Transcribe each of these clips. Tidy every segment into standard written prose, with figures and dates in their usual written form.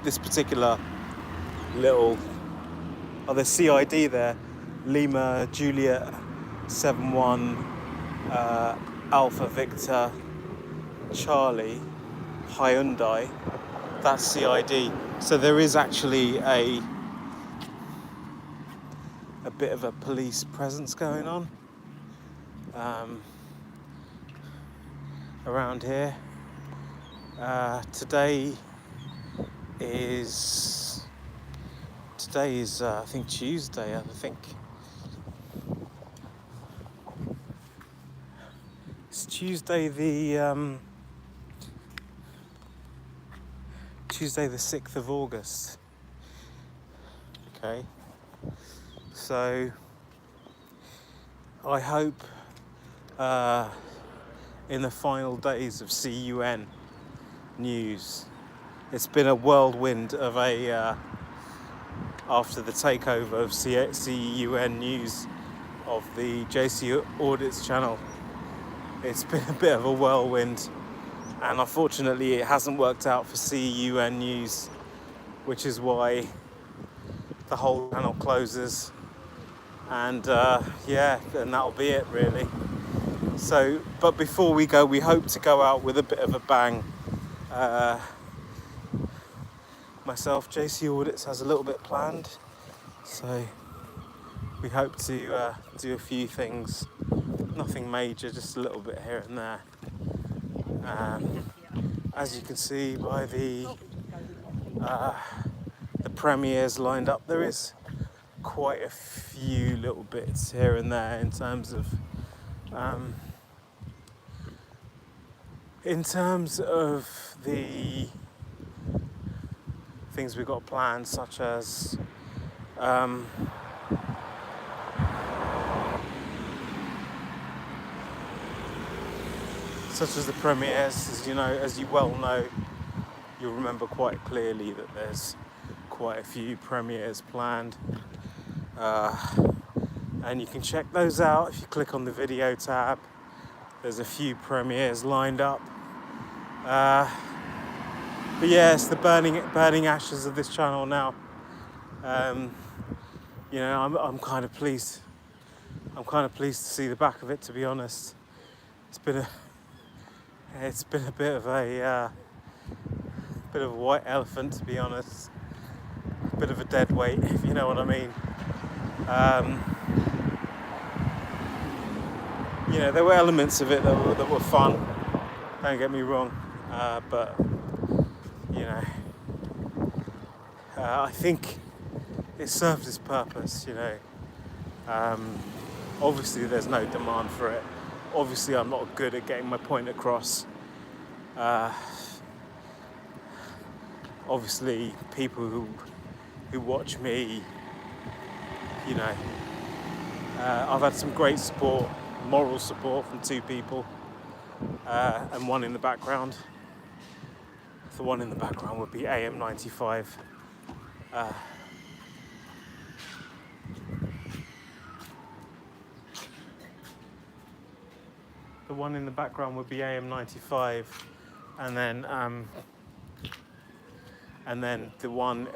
this particular little, the CID there, Lima Juliet 71 Alpha Victor Charlie Hyundai. That's CID. So there is actually a bit of a police presence going on around here. Today is I think Tuesday. I think it's Tuesday the 6th of August. Okay, so I hope in the final days of CUN news, it's been a whirlwind of after the takeover of CUN news of the JC Audits channel. It's been a bit of a whirlwind, and unfortunately it hasn't worked out for CUN news, which is why the whole channel closes, and and that'll be it really. So, but before we go, we hope to go out with a bit of a bang. Myself, JC Audits has a little bit planned, so we hope to do a few things. Nothing major, just a little bit here and there. As you can see by the premieres lined up, there is quite a few little bits here and there in terms of the things we've got planned, such as the premieres. As you well know, you'll remember quite clearly that there's quite a few premieres planned, and you can check those out if you click on the video tab. There's a few premieres lined up. But yeah, it's the burning ashes of this channel now. I'm kind of pleased. I'm kind of pleased to see the back of it, to be honest. It's been a bit of a white elephant, to be honest. A bit of a dead weight, if you know what I mean. There were elements of it that were fun. Don't get me wrong, but I think it served its purpose. Obviously there's no demand for it. Obviously I'm not good at getting my point across. Obviously people who watch me, I've had some great support, moral support from two people, and one in the background. The one in the background would be AM95. The one in the background would be AM95, and then the one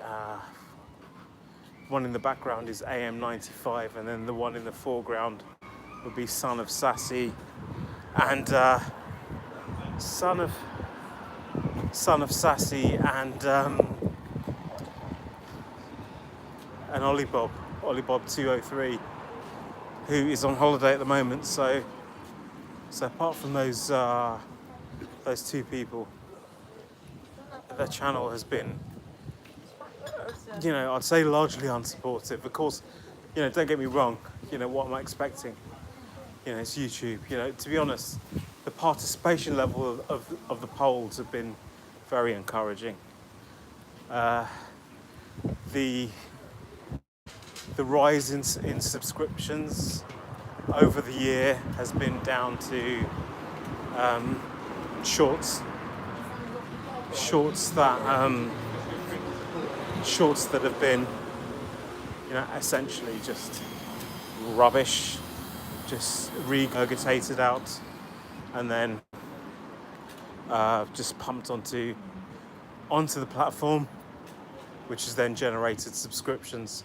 in the background is AM95, and then the one in the foreground would be Son of Sassy, and Son of Sassy and Ollie Bob 203, who is on holiday at the moment. So apart from those two people, the channel has been, I'd say largely unsupportive. Of course, don't get me wrong. What am I expecting? It's YouTube. To be honest, the participation level of the polls have been very encouraging. The rise in subscriptions over the year has been down to shorts that have been, essentially just rubbish, just regurgitated out, and then just pumped onto the platform. which has then generated subscriptions.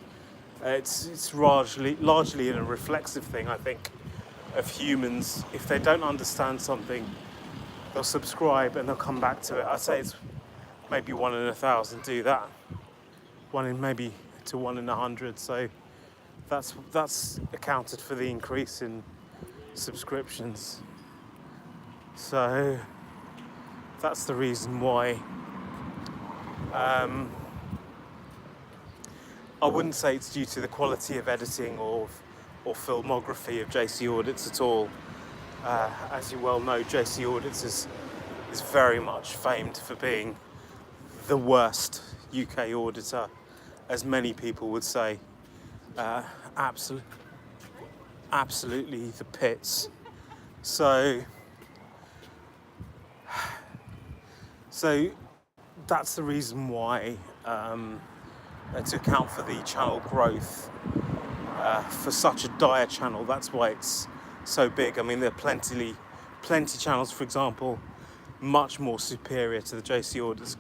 It's largely a reflexive thing, I think, of humans. If they don't understand something, they'll subscribe and they'll come back to it. I'd say it's maybe 1 in 1,000 do that. Maybe to 1 in 100. So that's accounted for the increase in subscriptions. So that's the reason why. I wouldn't say it's due to the quality of editing or filmography of JC Audits at all. As you well know, JC Audits is very much famed for being the worst UK auditor, as many people would say. Absolutely the pits. So that's the reason why, to account for the channel growth, for such a dire channel, that's why it's so big. I mean, there are plenty channels, for example, much more superior to the JC Audits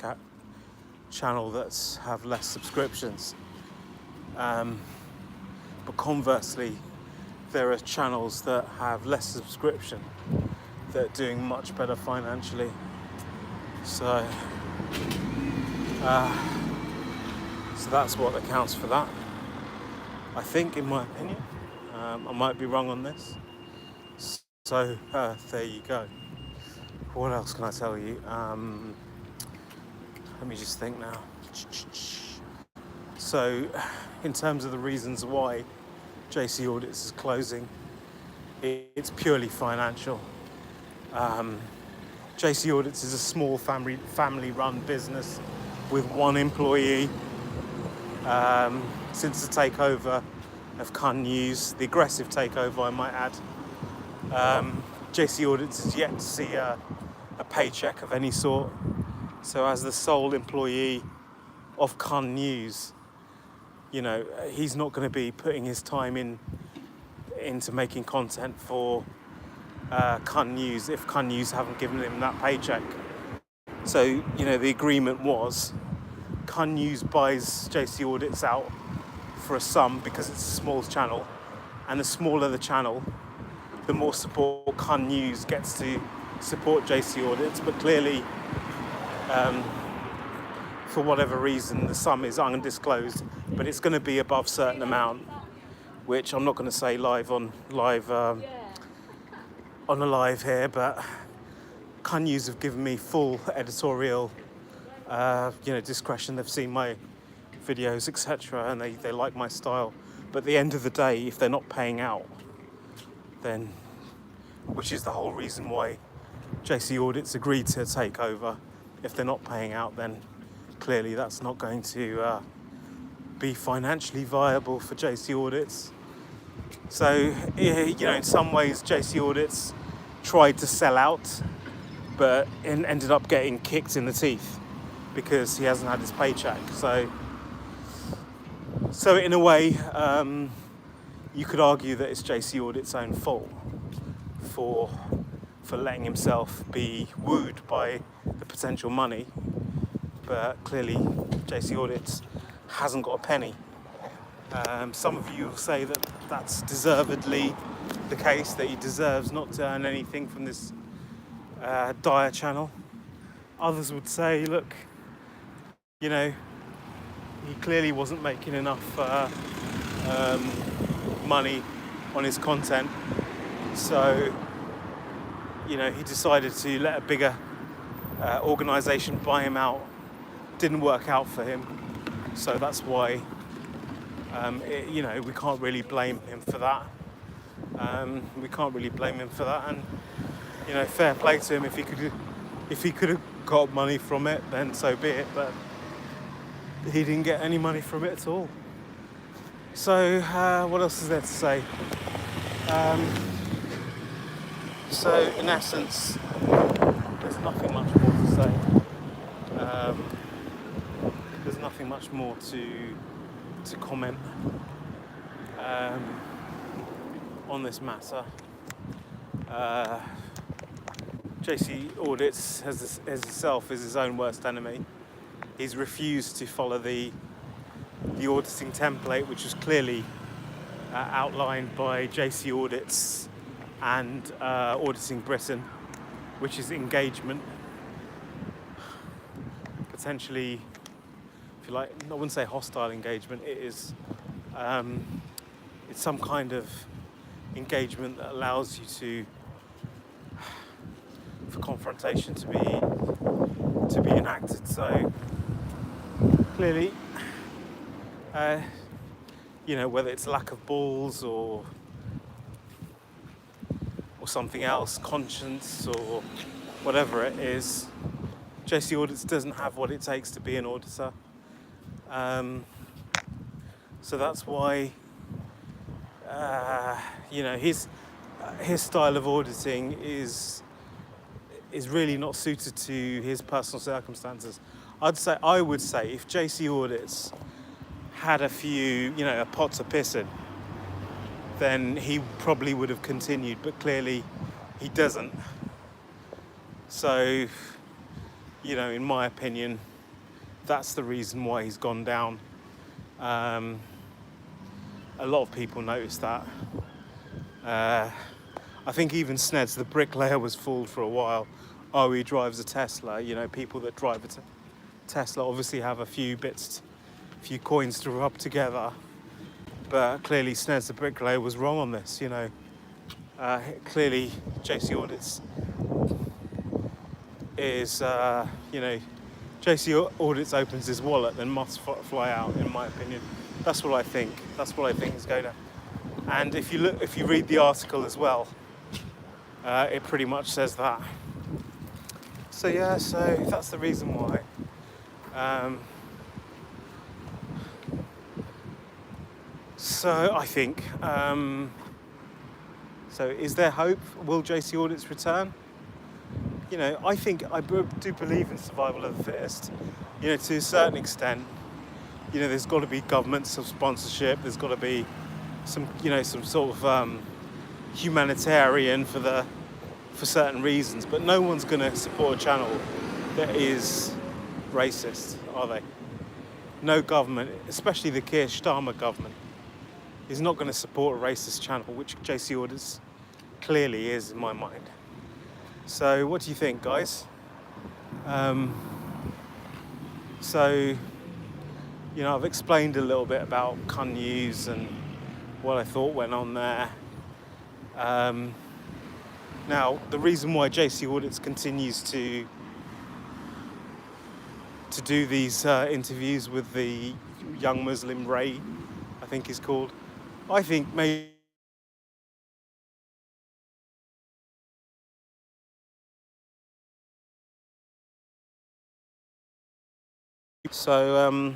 channel that have less subscriptions. But conversely, there are channels that have less subscription that are doing much better financially. So that's what accounts for that, I think, in my opinion. I might be wrong on this. So there you go. What else can I tell you? Let me just think now. So, in terms of the reasons why JC Audits is closing, it's purely financial. JC Audits is a small family-run business with one employee. Since the takeover of CUN News, the aggressive takeover, I might add, JC Audits is yet to see a paycheck of any sort. So as the sole employee of CUN News, you know, he's not going to be putting his time into making content for CUN News if CUN News haven't given him that paycheck. So, you know, the agreement was CUN News buys JC Audits out for a sum because it's a small channel, and the smaller the channel, the more support CUN News gets to support JC Audits. But clearly, for whatever reason, the sum is undisclosed, but it's going to be above a certain amount, which I'm not going to say on a live here, but CUN News have given me full editorial discretion. They've seen my videos, etc., and they like my style. But at the end of the day, if they're not paying out, then, which is the whole reason why JC Audits agreed to take over, if they're not paying out, then clearly that's not going to be financially viable for JC Audits. So, in some ways, JC Audits tried to sell out, but ended up getting kicked in the teeth because he hasn't had his paycheck. So in a way, you could argue that it's JC Audits' own fault for letting himself be wooed by the potential money. But clearly, JC Audits hasn't got a penny. Some of you will say that that's deservedly the case, that he deserves not to earn anything from this dire channel. Others would say, look, he clearly wasn't making enough money on his content, so he decided to let a bigger organisation buy him out. Didn't work out for him, so that's why we can't really blame him for that. And fair play to him. If he could have got money from it, then so be it. But he didn't get any money from it at all. So what else is there to say? So in essence, there's nothing much more to say. There's nothing much more to comment on this matter. JC Audits as itself is his own worst enemy. he's refused to follow the auditing template, which was clearly outlined by JC Audits and Auditing Britain, which is engagement. Potentially, if you like, I wouldn't say hostile engagement, it is, it's some kind of engagement that allows you for confrontation to be enacted. So clearly, whether it's lack of balls or something else, conscience or whatever it is, JC Audits doesn't have what it takes to be an auditor. So that's why, his style of auditing is really not suited to his personal circumstances. I would say if JC Audits had a few, a pots of piss in, then he probably would have continued, but clearly he doesn't. So, in my opinion, that's the reason why he's gone down. A lot of people noticed that. I think even Sneds, the bricklayer, was fooled for a while. Oh, he drives a Tesla. People that drive a Tesla obviously have a few coins to rub together. But clearly Sneds, the bricklayer, was wrong on this. Clearly JC Audits is, JC Audits opens his wallet, then must fly out, in my opinion. That's what I think. That's what I think is going on. And if you read the article as well, it pretty much says that. So that's the reason why. So I think. So is there hope? Will JC Audits return? I do believe in survival of the fittest. To a certain extent. There's got to be government sponsorship. There's got to be some sort of humanitarian for certain reasons. But no one's going to support a channel that is racist, are they? No government, especially the Keir Starmer government, is not going to support a racist channel, which JC Audits clearly is in my mind. So what do you think, guys? I've explained a little bit about CUN News and what I thought went on there. Now, the reason why JC Audits continues to do these interviews with the young Muslim Ray, I think he's called, I think maybe so.